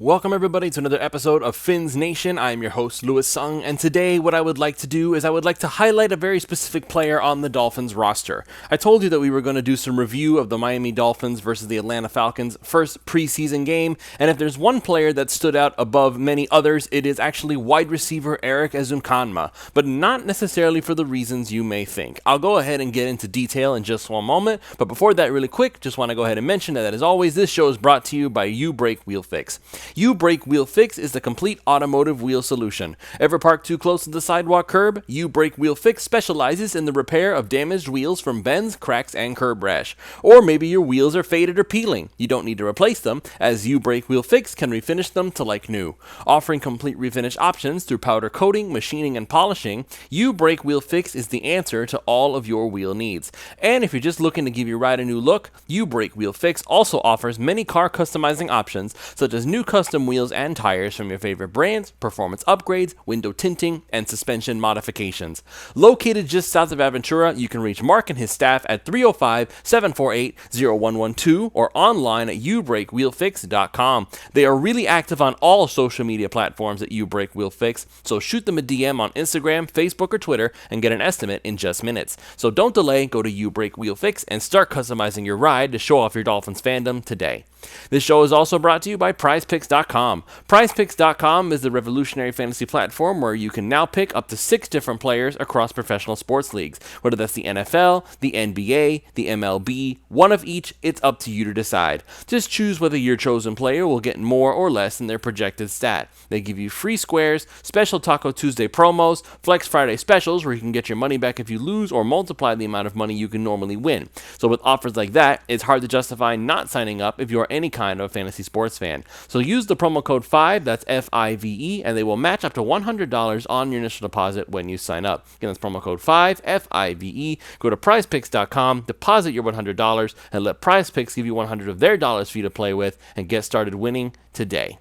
Welcome everybody to another episode of Fins Nation. I am your host, Louis Sung, and today what I would like to do is I would like to highlight a very specific player on the Dolphins roster. I told you that we were going to do some review of the Miami Dolphins versus the Atlanta Falcons first preseason game, and if there's one player that stood out above many others, it is actually wide receiver Erik Ezukanma, but not necessarily for the reasons you may think. I'll go ahead and get into detail in just one moment, but before that, really quick, just want to go ahead and mention that as always, this show is brought to you by U-Brake Wheel Fix. U-Brake Wheel Fix is the complete automotive wheel solution. Ever parked too close to the sidewalk curb? U-Brake Wheel Fix specializes in the repair of damaged wheels from bends, cracks, and curb rash. Or maybe your wheels are faded or peeling. You don't need to replace them, as U-Brake Wheel Fix can refinish them to like new. Offering complete refinish options through powder coating, machining, and polishing, U-Brake Wheel Fix is the answer to all of your wheel needs. And if you're just looking to give your ride a new look, U-Brake Wheel Fix also offers many car customizing options, such as new custom wheels and tires from your favorite brands, performance upgrades, window tinting, and suspension modifications. Located just south of Aventura, you can reach Mark and his staff at 305-748-0112 or online at ubrakewheelfix.com. They are really active on all social media platforms at U-Brake Wheel Fix, so shoot them a DM on Instagram, Facebook, or Twitter and get an estimate in just minutes. So don't delay, go to U-Brake Wheel Fix and start customizing your ride to show off your Dolphins fandom today. This show is also brought to you by PrizePicks.com. PrizePicks.com is the revolutionary fantasy platform where you can now pick up to 6 different players across professional sports leagues. Whether that's the NFL, the NBA, the MLB, one of each, it's up to you to decide. Just choose whether your chosen player will get more or less than their projected stat. They give you free squares, special Taco Tuesday promos, Flex Friday specials where you can get your money back if you lose or multiply the amount of money you can normally win. So with offers like that, it's hard to justify not signing up if you are any kind of fantasy sports fan. So use the promo code 5, that's FIVE, and they will match up to $100 on your initial deposit when you sign up. Again, that's promo code 5, FIVE. Go to prizepicks.com, deposit your $100, and let PrizePicks give you $100 of their dollars for you to play with and get started winning today.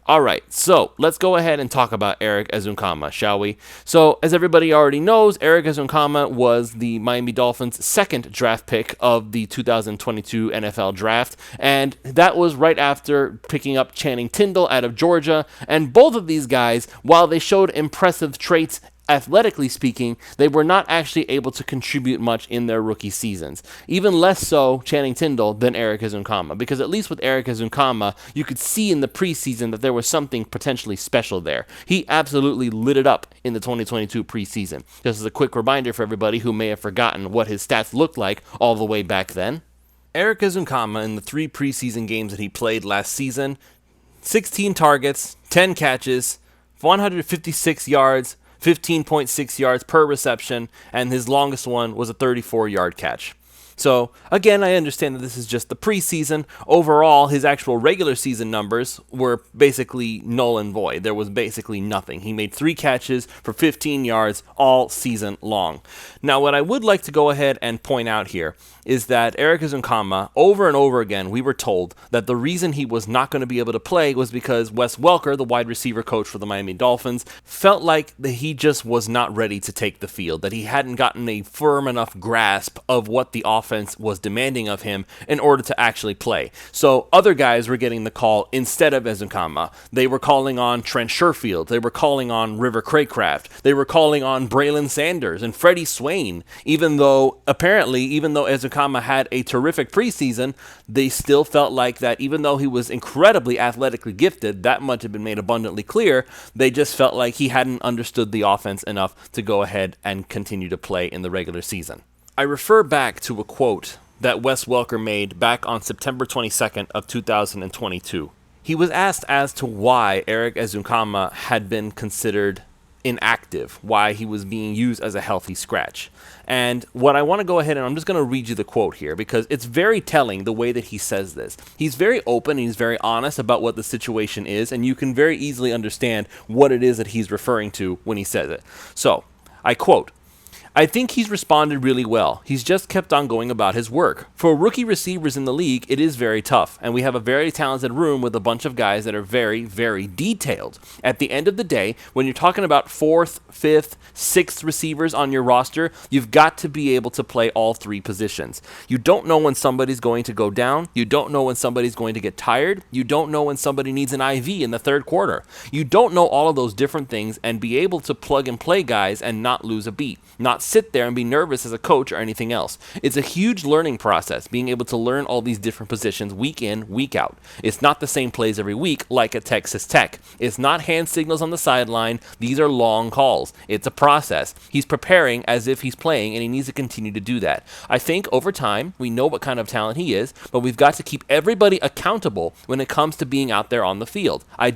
All right, so let's go ahead and talk about Erik Ezukanma, shall we? So, as everybody already knows, Erik Ezukanma was the Miami Dolphins' second draft pick of the 2022 NFL Draft, and that was right after picking up Channing Tindall out of Georgia, and both of these guys, while they showed impressive traits athletically speaking, they were not actually able to contribute much in their rookie seasons. Even less so Channing Tindall than Erik Ezukanma, because at least with Erik Ezukanma, you could see in the preseason that there was something potentially special there. He absolutely lit it up in the 2022 preseason. Just as a quick reminder for everybody who may have forgotten what his stats looked like all the way back then. Erik Ezukanma, in the 3 preseason games that he played last season, 16 targets, 10 catches, 156 yards, 15.6 yards per reception, and his longest one was a 34-yard catch. So, again, I understand that this is just the preseason. Overall, his actual regular season numbers were basically null and void. There was basically nothing. He made 3 catches for 15 yards all season long. Now, what I would like to go ahead and point out here is that Erik Ezukanma, over and over again, we were told that the reason he was not going to be able to play was because Wes Welker, the wide receiver coach for the Miami Dolphins, felt like that he just was not ready to take the field, that he hadn't gotten a firm enough grasp of what the offense was demanding of him in order to actually play. So other guys were getting the call instead of Ezukanma. They were calling on Trent Sherfield. They were calling on River Craycraft. They were calling on Braylon Sanders and Freddie Swain, even though Ezukanma had a terrific preseason, they still felt like that even though he was incredibly athletically gifted, that much had been made abundantly clear, they just felt like he hadn't understood the offense enough to go ahead and continue to play in the regular season. I refer back to a quote that Wes Welker made back on September 22nd of 2022. He was asked as to why Erik Ezukanma had been considered inactive, why he was being used as a healthy scratch. And what I want to go ahead and I'm just going to read you the quote here because it's very telling the way that he says this. He's very open and he's very honest about what the situation is, and you can very easily understand what it is that he's referring to when he says it. So, I quote, I think he's responded really well. He's just kept on going about his work. For rookie receivers in the league, it is very tough, and we have a very talented room with a bunch of guys that are very, very detailed. At the end of the day, when you're talking about 4th, 5th, 6th receivers on your roster, you've got to be able to play all 3 positions. You don't know when somebody's going to go down. You don't know when somebody's going to get tired. You don't know when somebody needs an IV in the 3rd quarter. You don't know all of those different things and be able to plug and play guys and not lose a beat. Not sit there and be nervous as a coach or anything else. It's a huge learning process, being able to learn all these different positions week in, week out. It's not the same plays every week like at Texas Tech. It's not hand signals on the sideline. These are long calls. It's a process. He's preparing as if he's playing, and he needs to continue to do that. I think over time, we know what kind of talent he is, but we've got to keep everybody accountable when it comes to being out there on the field. I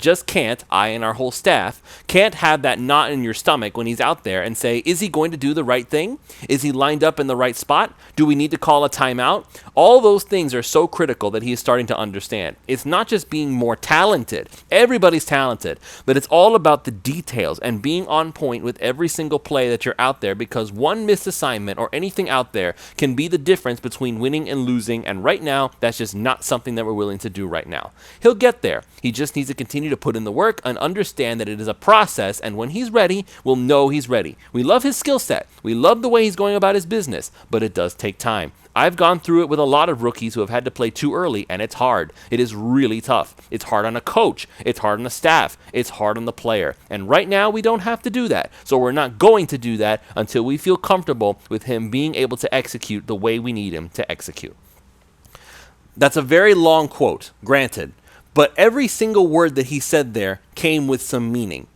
and our whole staff can't have that knot in your stomach when he's out there and say, is he going to do the right thing? Is he lined up in the right spot? Do we need to call a timeout? All those things are so critical that he is starting to understand. It's not just being more talented. Everybody's talented, but it's all about the details and being on point with every single play that you're out there, because one missed assignment or anything out there can be the difference between winning and losing, and right now, that's just not something that we're willing to do right now. He'll get there. He just needs to continue to put in the work and understand that it is a process, and when he's ready, we'll know he's ready. We love his skill set. We love the way he's going about his business, but it does take time. I've gone through it with a lot of rookies who have had to play too early, and it's hard. It is really tough. It's hard on a coach. It's hard on the staff. It's hard on the player. And right now, we don't have to do that. So we're not going to do that until we feel comfortable with him being able to execute the way we need him to execute. That's a very long quote, granted, but every single word that he said there came with some meaning.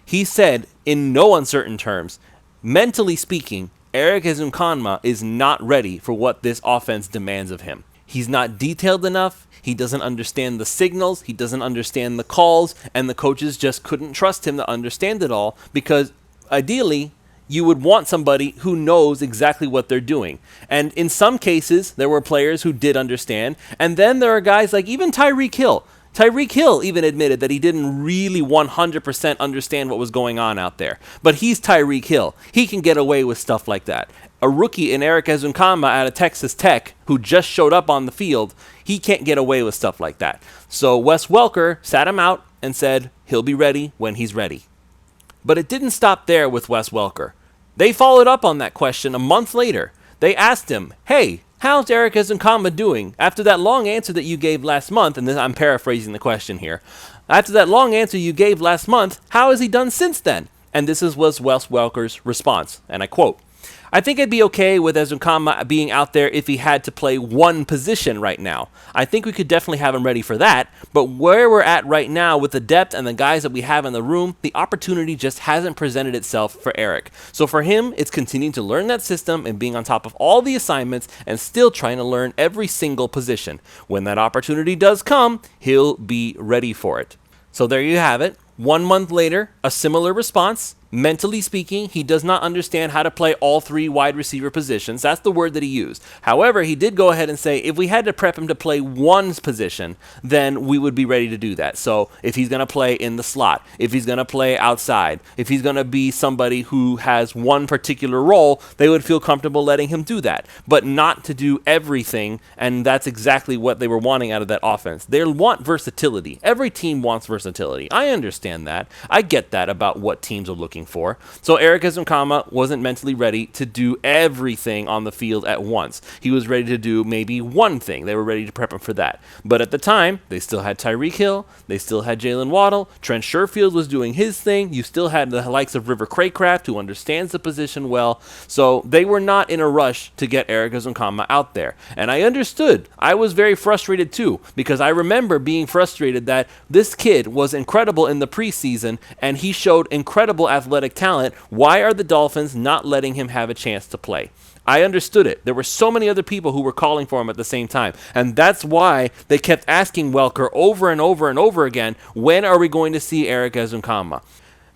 He said, in no uncertain terms, mentally speaking, Erik Ezukanma is not ready for what this offense demands of him. He's not detailed enough. He doesn't understand the signals. He doesn't understand the calls. And the coaches just couldn't trust him to understand it all, because ideally, you would want somebody who knows exactly what they're doing. And in some cases, there were players who did understand. And then there are guys like even Tyreek Hill. Tyreek Hill even admitted that he didn't really 100% understand what was going on out there. But he's Tyreek Hill. He can get away with stuff like that. A rookie in Erik Ezukanma out of Texas Tech who just showed up on the field, he can't get away with stuff like that. So Wes Welker sat him out and said he'll be ready when he's ready. But it didn't stop there with Wes Welker. They followed up on that question a month later. They asked him, hey, how's Erik Ezukanma doing? After that long answer that you gave last month, and I'm paraphrasing the question here. After that long answer you gave last month, how has he done since then? And this was Wes Welker's response, and I quote, I think I'd be okay with Ezukanma being out there if he had to play one position right now. I think we could definitely have him ready for that, but where we're at right now with the depth and the guys that we have in the room, the opportunity just hasn't presented itself for Erik. So for him, it's continuing to learn that system and being on top of all the assignments and still trying to learn every single position. When that opportunity does come, he'll be ready for it. So there you have it. 1 month later, a similar response. Mentally speaking, he does not understand how to play all 3 wide receiver positions. That's the word that he used. However, he did go ahead and say if we had to prep him to play one position, then we would be ready to do that. So if he's going to play in the slot, if he's going to play outside, if he's going to be somebody who has one particular role, they would feel comfortable letting him do that, but not to do everything. And that's exactly what they were wanting out of that offense. They want versatility. Every team wants versatility. I understand that. I get that about what teams are looking for. So Erik Ezukanma wasn't mentally ready to do everything on the field at once. He was ready to do maybe one thing. They were ready to prep him for that. But at the time, they still had Tyreek Hill. They still had Jalen Waddle. Trent Sherfield was doing his thing. You still had the likes of River Craycraft, who understands the position well. So they were not in a rush to get Erik Ezukanma out there. And I understood. I was very frustrated too, because I remember being frustrated that this kid was incredible in the preseason and he showed incredible athletic talent. Why are the Dolphins not letting him have a chance to play? I understood it. There were so many other people who were calling for him at the same time. And that's why they kept asking Welker over and over and over again, when are we going to see Erik Ezukanma?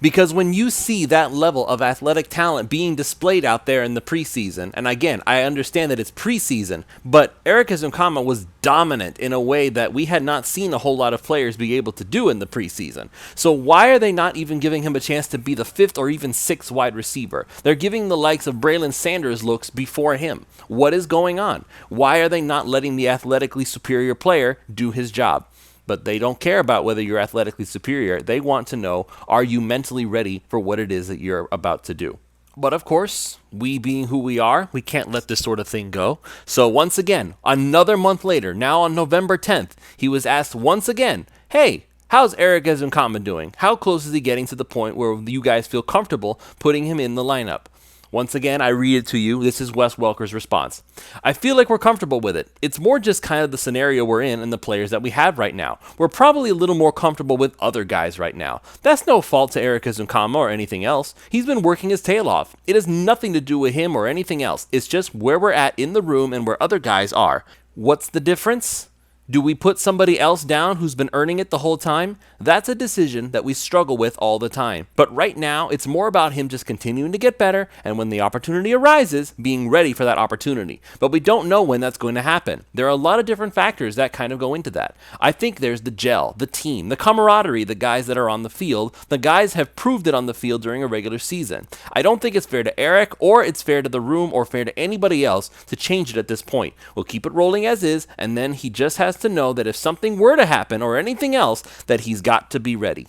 Because when you see that level of athletic talent being displayed out there in the preseason, and again, I understand that it's preseason, but Erik Ezukanma was dominant in a way that we had not seen a whole lot of players be able to do in the preseason. So why are they not even giving him a chance to be the 5th or even 6th wide receiver? They're giving the likes of Braylon Sanders looks before him. What is going on? Why are they not letting the athletically superior player do his job? But they don't care about whether you're athletically superior. They want to know, are you mentally ready for what it is that you're about to do? But of course, we being who we are, we can't let this sort of thing go. So once again, another month later, now on November 10th, he was asked once again, hey, how's Erik Ezukanma doing? How close is he getting to the point where you guys feel comfortable putting him in the lineup? Once again, I read it to you. This is Wes Welker's response. I feel like we're comfortable with it. It's more just kind of the scenario we're in and the players that we have right now. We're probably a little more comfortable with other guys right now. That's no fault to Erik Ezukanma or anything else. He's been working his tail off. It has nothing to do with him or anything else. It's just where we're at in the room and where other guys are. What's the difference? Do we put somebody else down who's been earning it the whole time? That's a decision that we struggle with all the time. But right now, it's more about him just continuing to get better, and when the opportunity arises, being ready for that opportunity. But we don't know when that's going to happen. There are a lot of different factors that kind of go into that. I think there's the gel, the team, the camaraderie, the guys that are on the field. The guys have proved it on the field during a regular season. I don't think it's fair to Erik, or it's fair to the room, or fair to anybody else to change it at this point. We'll keep it rolling as is, and then he just has to know that if something were to happen or anything else, that he's got to be ready.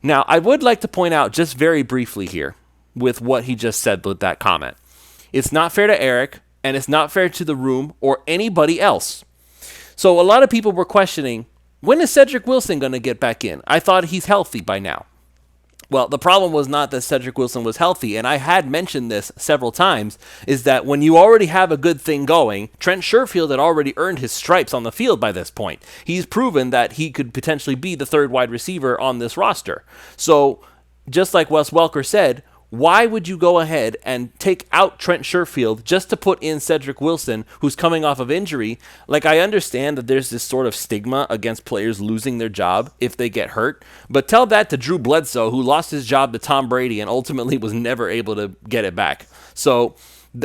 Now, I would like to point out just very briefly here with what he just said with that comment. It's not fair to Erik, and it's not fair to the room or anybody else. So a lot of people were questioning, when is Cedric Wilson going to get back in? I thought he's healthy by now. Well, the problem was not that Cedric Wilson was healthy, and I had mentioned this several times, is that when you already have a good thing going, Trent Sherfield had already earned his stripes on the field by this point. He's proven that he could potentially be the 3rd wide receiver on this roster. So, just like Wes Welker said, why would you go ahead and take out Trent Sherfield just to put in Cedric Wilson, who's coming off of injury? Like, I understand that there's this sort of stigma against players losing their job if they get hurt, but tell that to Drew Bledsoe, who lost his job to Tom Brady and ultimately was never able to get it back. So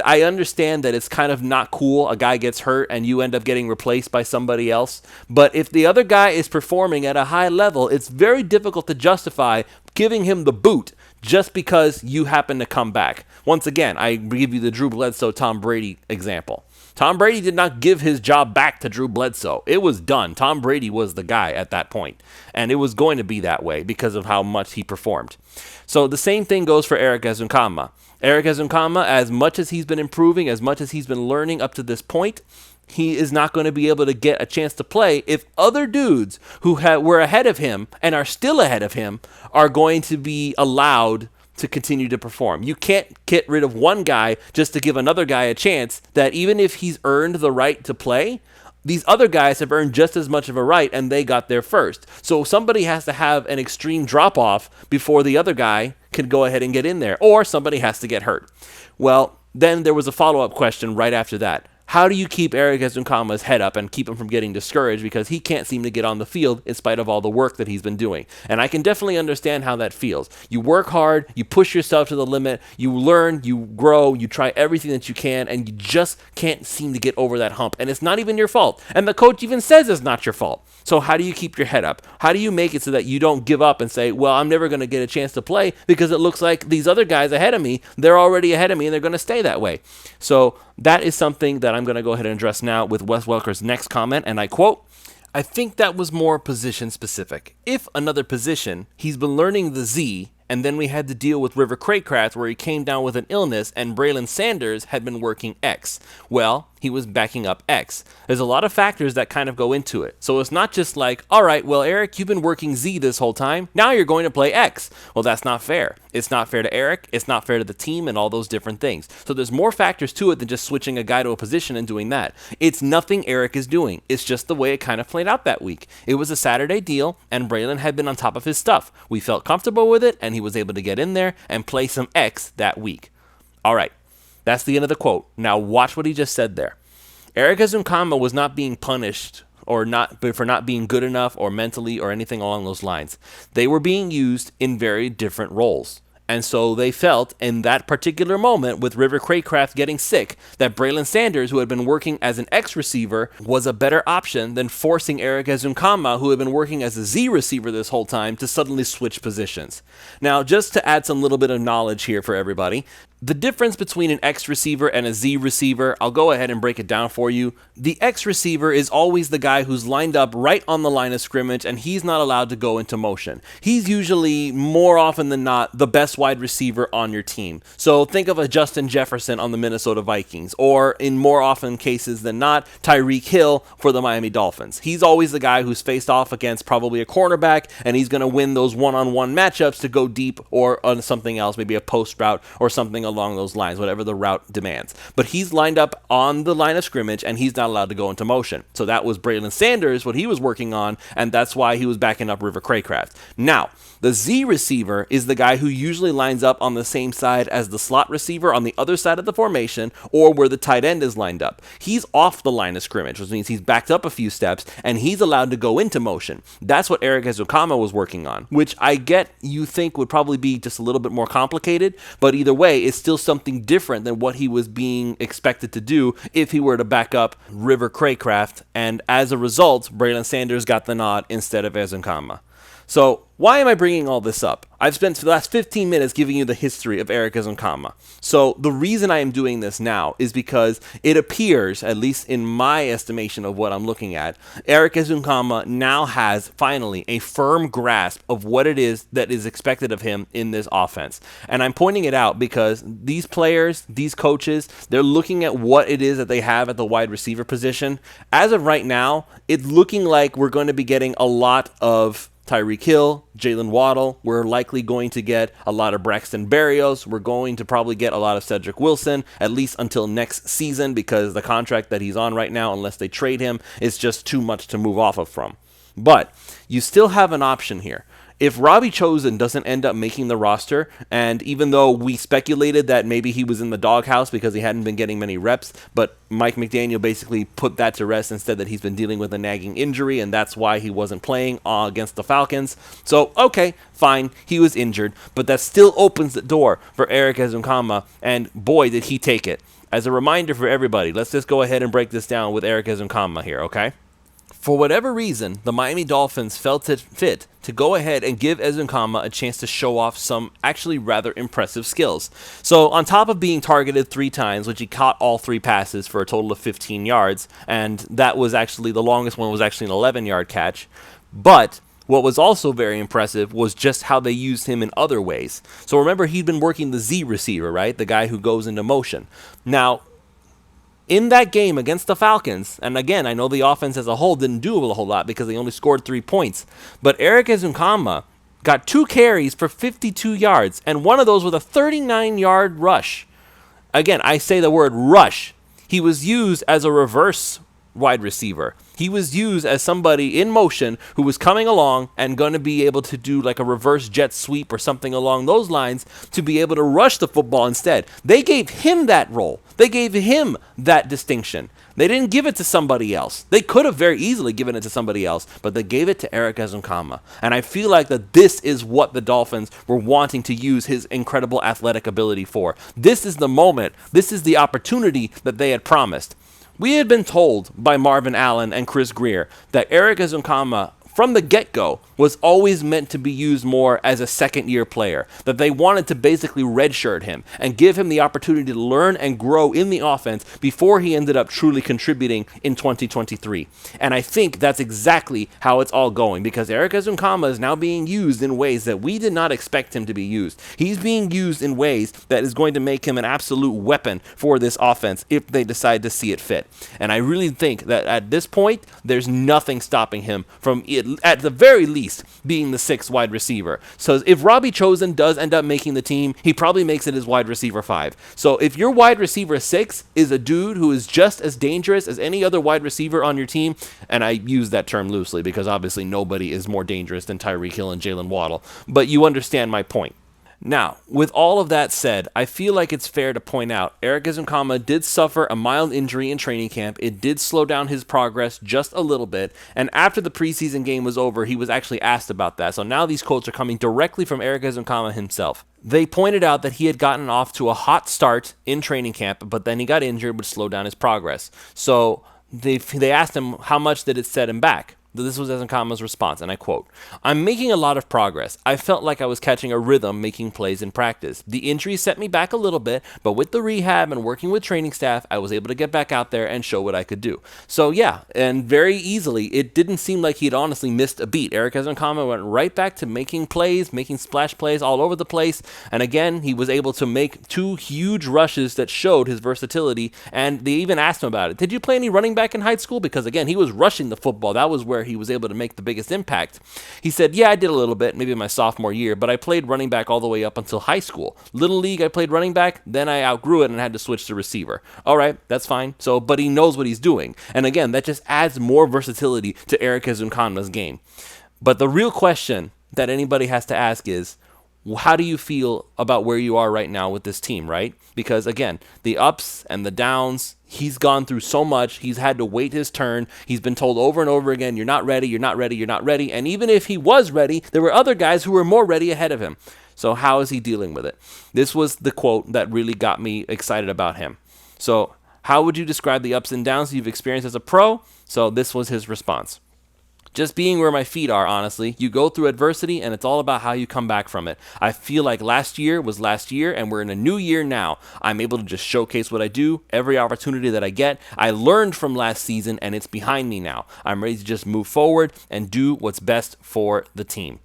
I understand that it's kind of not cool. A guy gets hurt and you end up getting replaced by somebody else. But if the other guy is performing at a high level, it's very difficult to justify giving him the boot just because you happen to come back. Once again, I give you the Drew Bledsoe, Tom Brady example. Tom Brady did not give his job back to Drew Bledsoe. It was done. Tom Brady was the guy at that point, and it was going to be that way because of how much he performed. So the same thing goes for Erik Ezukanma. Erik Ezukanma, as much as he's been improving, as much as he's been learning up to this point, he is not going to be able to get a chance to play if other dudes who were ahead of him and are still ahead of him are going to be allowed to continue to perform. You can't get rid of one guy just to give another guy a chance that even if he's earned the right to play, these other guys have earned just as much of a right and they got there first. So somebody has to have an extreme drop-off before the other guy can go ahead and get in there, or somebody has to get hurt. Well, then there was a follow-up question right after that. How do you keep Erik Ezukanma's head up and keep him from getting discouraged because he can't seem to get on the field in spite of all the work that he's been doing? And I can definitely understand how that feels. You work hard, you push yourself to the limit, you learn, you grow, you try everything that you can, and you just can't seem to get over that hump. And it's not even your fault. And the coach even says it's not your fault. So how do you keep your head up? How do you make it so that you don't give up and say, well, I'm never going to get a chance to play because it looks like these other guys ahead of me, they're already ahead of me and they're going to stay that way. So that is something that I'm going to go ahead and address now with Wes Welker's next comment, and I quote, I think that was more position specific. If another position, he's been learning the Z, and then we had to deal with River Craycraft where he came down with an illness and Braylon Sanders had been working X. Well, he was backing up X. There's a lot of factors that kind of go into it. So it's not just like, all right, well, Erik, you've been working Z this whole time. Now you're going to play X. Well, that's not fair. It's not fair to Erik. It's not fair to the team and all those different things. So there's more factors to it than just switching a guy to a position and doing that. It's nothing Erik is doing. It's just the way it kind of played out that week. It was a Saturday deal, and Braylon had been on top of his stuff. We felt comfortable with it, and he was able to get in there and play some X that week. All right. That's the end of the quote. Now watch what he just said there. Erik Ezukanma was not being punished or not, but for not being good enough or mentally or anything along those lines. They were being used in very different roles. And so they felt in that particular moment with River Craycraft getting sick that Braylon Sanders, who had been working as an X receiver, was a better option than forcing Erik Ezukanma, who had been working as a Z receiver this whole time, to suddenly switch positions. Now, just to add some little bit of knowledge here for everybody, the difference between an X receiver and a Z receiver, I'll go ahead and break it down for you. The X receiver is always the guy who's lined up right on the line of scrimmage and he's not allowed to go into motion. He's usually, more often than not, the best wide receiver on your team. So think of a Justin Jefferson on the Minnesota Vikings, or in more often cases than not, Tyreek Hill for the Miami Dolphins. He's always the guy who's faced off against probably a cornerback and he's going to win those one-on-one matchups to go deep or on something else, maybe a post route or something along those lines, whatever the route demands. But he's lined up on the line of scrimmage and he's not allowed to go into motion. So that was Braylon Sanders, what he was working on, and that's why he was backing up River Craycraft. Now, the Z receiver is the guy who usually lines up on the same side as the slot receiver on the other side of the formation or where the tight end is lined up. He's off the line of scrimmage, which means he's backed up a few steps and he's allowed to go into motion. That's what Erik Ezukanma was working on, which I get you think would probably be just a little bit more complicated, but either way, it's still something different than what he was being expected to do if he were to back up River Craycraft, and as a result, Braylon Sanders got the nod instead of Ezukanma. So why am I bringing all this up? I've spent the last 15 minutes giving you the history of Erik Ezukanma. So the reason I am doing this now is because it appears, at least in my estimation of what I'm looking at, Erik Ezukanma now has finally a firm grasp of what it is that is expected of him in this offense. And I'm pointing it out because these players, these coaches, they're looking at what it is that they have at the wide receiver position. As of right now, it's looking like we're going to be getting a lot of Tyreek Hill, Jalen Waddle. We're likely going to get a lot of Braxton Berrios. We're going to probably get a lot of Cedric Wilson, at least until next season, because the contract that he's on right now, unless they trade him, is just too much to move off of from. But you still have an option here. If Robbie Chosen doesn't end up making the roster, and even though we speculated that maybe he was in the doghouse because he hadn't been getting many reps, but Mike McDaniel basically put that to rest and said that he's been dealing with a nagging injury, and that's why he wasn't playing against the Falcons. So, okay, fine, he was injured, but that still opens the door for Erik Ezukanma, and boy, did he take it. As a reminder for everybody, let's just go ahead and break this down with Erik Ezukanma here, okay? For whatever reason, the Miami Dolphins felt it fit to go ahead and give Ezukanma a chance to show off some actually rather impressive skills. So on top of being targeted 3 times, which he caught all 3 passes for a total of 15 yards, and that was actually, the longest one was actually an 11-yard catch, but what was also very impressive was just how they used him in other ways. So remember, he'd been working the Z receiver, right? The guy who goes into motion. Now, in that game against the Falcons, and again, I know the offense as a whole didn't do a whole lot because they only scored 3 points, but Erik Ezukanma got 2 carries for 52 yards, and one of those with a 39-yard rush. Again, I say the word rush. He was used as a reverse wide receiver. He was used as somebody in motion who was coming along and going to be able to do like a reverse jet sweep or something along those lines to be able to rush the football instead. They gave him that role. They gave him that distinction. They didn't give it to somebody else. They could have very easily given it to somebody else, but they gave it to Erik Ezukanma. And I feel like that this is what the Dolphins were wanting to use his incredible athletic ability for. This is the moment. This is the opportunity that they had promised. We had been told by Marvin Allen and Chris Greer that Erik Ezukanma, from the get-go, was always meant to be used more as a second-year player, that they wanted to basically redshirt him and give him the opportunity to learn and grow in the offense before he ended up truly contributing in 2023. And I think that's exactly how it's all going, because Erik Ezukanma is now being used in ways that we did not expect him to be used. He's being used in ways that is going to make him an absolute weapon for this offense if they decide to see it fit. And I really think that at this point, there's nothing stopping him from, at the very least, being the 6th wide receiver. So if Robbie Chosen does end up making the team, he probably makes it as wide receiver 5. So if your wide receiver 6 is a dude who is just as dangerous as any other wide receiver on your team, and I use that term loosely because obviously nobody is more dangerous than Tyreek Hill and Jalen Waddle, but you understand my point. Now, with all of that said, I feel like it's fair to point out Erik Ezukanma did suffer a mild injury in training camp. It did slow down his progress just a little bit, and after the preseason game was over, he was actually asked about that. So now these quotes are coming directly from Erik Ezukanma himself. They pointed out that he had gotten off to a hot start in training camp, but then he got injured, which slowed down his progress. So they asked him how much did it set him back. This was Ezukanma's response, and I quote, "I'm making a lot of progress. I felt like I was catching a rhythm making plays in practice. The injury set me back a little bit, but with the rehab and working with training staff, I was able to get back out there and show what I could do." So yeah, and very easily, it didn't seem like he'd honestly missed a beat. Erik Ezukanma went right back to making plays, making splash plays all over the place, and again, he was able to make 2 huge rushes that showed his versatility, and they even asked him about it. Did you play any running back in high school? Because again, he was rushing the football. That was where he was able to make the biggest impact. He said, "Yeah, I did a little bit, maybe my sophomore year, but I played running back all the way up until high school. Little league, I played running back, then I outgrew it and had to switch to receiver." All right, that's fine. So, but he knows what he's doing. And again, that just adds more versatility to Erik Ezukanma's game. But the real question that anybody has to ask is, how do you feel about where you are right now with this team, right? Because again, the ups and the downs, he's gone through so much. He's had to wait his turn. He's been told over and over again, you're not ready, you're not ready, you're not ready. And even if he was ready, there were other guys who were more ready ahead of him. So how is he dealing with it? This was the quote that really got me excited about him. So how would you describe the ups and downs you've experienced as a pro? So this was his response. "Just being where my feet are, honestly. You go through adversity, and it's all about how you come back from it. I feel like last year was last year, and we're in a new year now. I'm able to just showcase what I do, every opportunity that I get. I learned from last season, and it's behind me now. I'm ready to just move forward and do what's best for the team."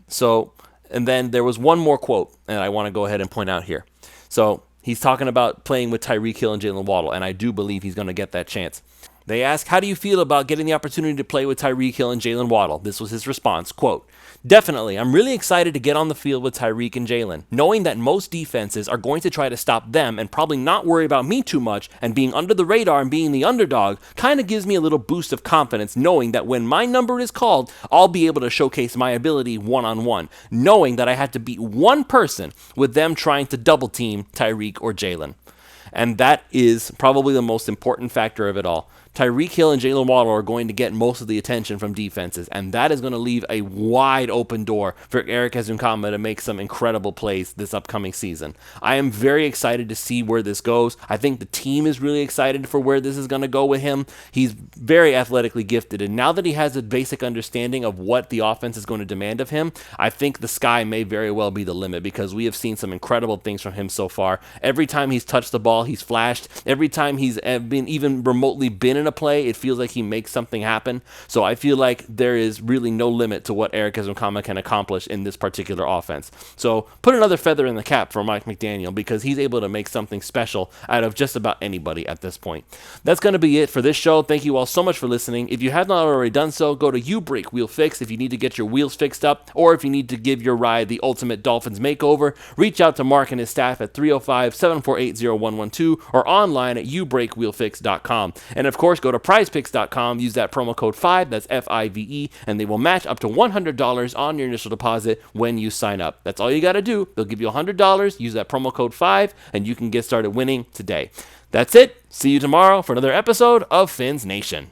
So, and then there was one more quote, and I want to go ahead and point out here. So, he's talking about playing with Tyreek Hill and Jalen Waddle, and I do believe he's going to get that chance. They ask, "How do you feel about getting the opportunity to play with Tyreek Hill and Jalen Waddle?" This was his response, quote, "Definitely, I'm really excited to get on the field with Tyreek and Jalen, knowing that most defenses are going to try to stop them and probably not worry about me too much, and being under the radar and being the underdog kind of gives me a little boost of confidence knowing that when my number is called, I'll be able to showcase my ability one-on-one, knowing that I had to beat one person with them trying to double team Tyreek or Jalen." And that is probably the most important factor of it all. Tyreek Hill and Jalen Waddle are going to get most of the attention from defenses, and that is going to leave a wide open door for Erik Ezukanma to make some incredible plays this upcoming season. I am very excited to see where this goes. I think the team is really excited for where this is going to go with him. He's very athletically gifted, and now that he has a basic understanding of what the offense is going to demand of him, I think the sky may very well be the limit, because we have seen some incredible things from him so far. Every time he's touched the ball, he's flashed. Every time he's been even remotely been in a play, it feels like he makes something happen. So I feel like there is really no limit to what Erik Ezukanma can accomplish in this particular offense. So put another feather in the cap for Mike McDaniel, because he's able to make something special out of just about anybody at this point. That's going to be it for this show. Thank you all so much for listening. If you have not already done so, go to ubreak Wheel Fix if you need to get your wheels fixed up, or if you need to give your ride the ultimate Dolphins makeover. Reach out to Mark and his staff at 305-748-0112 or online at ubreakwheelfix.com. And of course, go to prizepicks.com, use that promo code 5, that's FIVE, and they will match up to $100 on your initial deposit when you sign up. That's all you got to do. They'll give you $100, use that promo code 5, and you can get started winning today. That's it. See you tomorrow for another episode of Fins Nation.